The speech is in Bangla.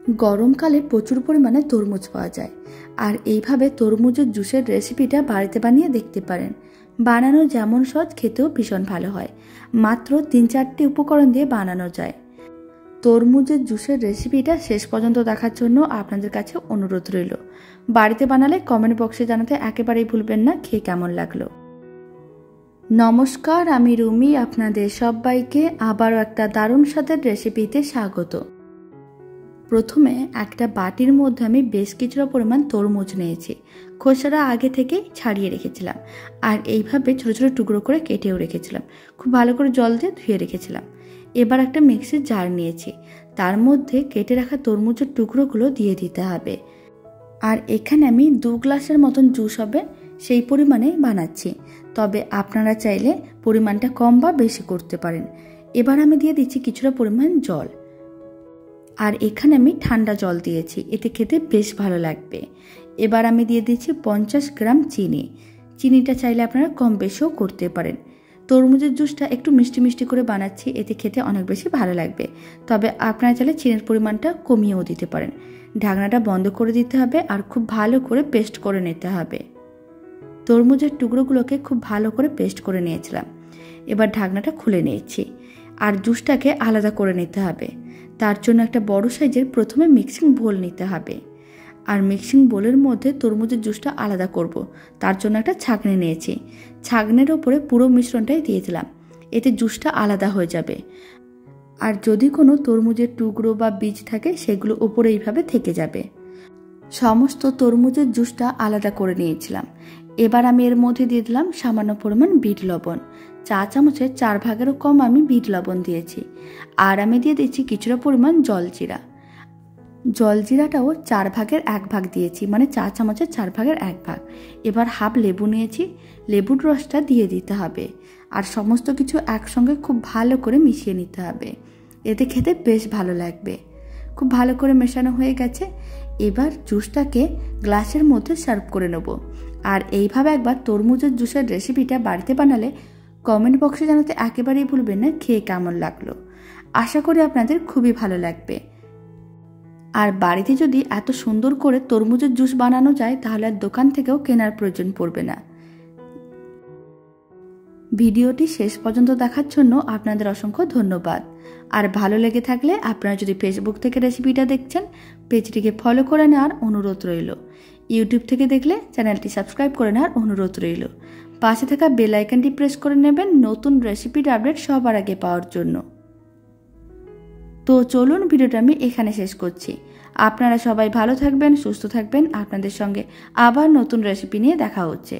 গরমকালে প্রচুর পরিমাণে তরমুজ পাওয়া যায়, আর এইভাবে তরমুজের জুসের রেসিপিটা বাড়িতে বানিয়ে দেখতে পারেন। বানানো যেমন সহজ, খেতেও ভীষণ ভালো হয়। মাত্র 3-4টি উপকরণ দিয়ে বানানো যায়। তরমুজের জুসের রেসিপিটা শেষ পর্যন্ত দেখার জন্য আপনাদের কাছে অনুরোধ রইল। বাড়িতে বানালে কমেন্ট বক্সে জানাতে একেবারেই ভুলবেন না খেয়ে কেমন লাগলো। নমস্কার, আমি রুমি। আপনাদের সবাইকে আবারও একটা দারুণ স্বাদের রেসিপিতে স্বাগত। প্রথমে একটা বাটির মধ্যে আমি বেশ কিছুটা পরিমাণ তরমুজ নিয়েছি। খোসাটা আগে থেকেই ছাড়িয়ে রেখেছিলাম, আর এইভাবে ছোট ছোট টুকরো করে কেটেও রেখেছিলাম। খুব ভালো করে জল দিয়ে ধুয়ে রেখেছিলাম। এবার একটা মিক্সির জার নিয়েছি, তার মধ্যে কেটে রাখা তরমুজের টুকরোগুলো দিয়ে দিতে হবে। আর এখানে আমি 2 গ্লাসের মতন জুস হবে সেই পরিমাণে বানাচ্ছি, তবে আপনারা চাইলে পরিমাণটা কম বা বেশি করতে পারেন। এবার আমি দিয়ে দিচ্ছি কিছুটা পরিমাণ জল, আর এখানে আমি ঠান্ডা জল দিয়েছি, এতে খেতে বেশ ভালো লাগবে। এবার আমি দিয়ে দিচ্ছি 50 গ্রাম চিনি। চিনিটা চাইলে আপনারা কম বেশিও করতে পারেন। তরমুজের জুসটা একটু মিষ্টি মিষ্টি করে বানাচ্ছি, এতে খেতে অনেক বেশি ভালো লাগবে, তবে আপনারা চাইলে চিনির পরিমাণটা কমিয়েও দিতে পারেন। ঢাকনাটা বন্ধ করে দিতে হবে, আর খুব ভালো করে পেস্ট করে নিতে হবে। তরমুজের টুকরোগুলোকে খুব ভালো করে পেস্ট করে নিয়েছিলাম। এবার ঢাকনাটা খুলে নিয়েছি, আর জুসটাকে আলাদা করে নিতে হবে। তার জন্য একটা বড় সাইজের প্রথমে মিক্সিং বোল নিতে হবে, আর মিক্সিং বোলের মধ্যে তরমুজের জুসটা আলাদা করব। তার জন্য একটা ছাঁকনি নিয়েছি। ছাঁকনির ওপরে পুরো মিশ্রণটাই দিয়ে দিলাম, এতে জুসটা আলাদা হয়ে যাবে। আর যদি কোনো তরমুজের টুকরো বা বীজ থাকে, সেগুলো উপরে এইভাবে থেকে যাবে। সমস্ত তরমুজের জুসটা আলাদা করে নিয়েছিলাম। এবার আমি এর মধ্যে দিয়ে দিলাম সামান্য পরিমাণ বিট লবণ। 4 চামচের 4 ভাগেরও কম আমি বিট লবণ দিয়েছি। আর আমি দিয়ে দিচ্ছি কিছুটা পরিমাণ জলজিরা। জলজিরাটাও 4 ভাগের 1 ভাগ দিয়েছি, মানে 4 চামচের 4 ভাগের 1 ভাগ। এবার হাফ লেবু নিয়েছি, লেবুর রসটা দিয়ে দিতে হবে। আর সমস্ত কিছু একসঙ্গে খুব ভালো করে মিশিয়ে নিতে হবে, এতে খেতে বেশ ভালো লাগবে। খুব ভালো করে মেশানো হয়ে গেছে। এবার জুসটাকে গ্লাসের মধ্যে সার্ভ করে নেব। আর এইভাবে একবার তরমুজের জুসের রেসিপিটা বাড়িতে বানালে কমেন্ট বক্সে জানাতে একেবারেই ভুলবেন না খেয়ে কেমন লাগলো। আশা করি আপনাদের খুবই ভালো লাগবে। আর বাড়িতে যদি এত সুন্দর করে তরমুজের জুস বানানো যায়, তাহলে আর দোকান থেকেও কেনার প্রয়োজন পড়বে না। ভিডিওটি শেষ পর্যন্ত দেখার জন্য আপনাদের অসংখ্য ধন্যবাদ। আর ভালো লেগে থাকলে আপনারা যদি ফেসবুক থেকে রেসিপিটা দেখছেন, পেজটিকে ফলো করে নেওয়ার অনুরোধ রইল। ইউটিউব থেকে দেখলে চ্যানেলটি সাবস্ক্রাইব করে নেওয়ার অনুরোধ রইল। পাশে থাকা বেল আইকনটি প্রেস করে নেবেন নতুন রেসিপির আপডেট সবার আগে পাওয়ার জন্য। তো চলুন, ভিডিওটা আমি এখানে শেষ করছি। আপনারা সবাই ভালো থাকবেন, সুস্থ থাকবেন। আপনাদের সঙ্গে আবার নতুন রেসিপি নিয়ে দেখা হচ্ছে।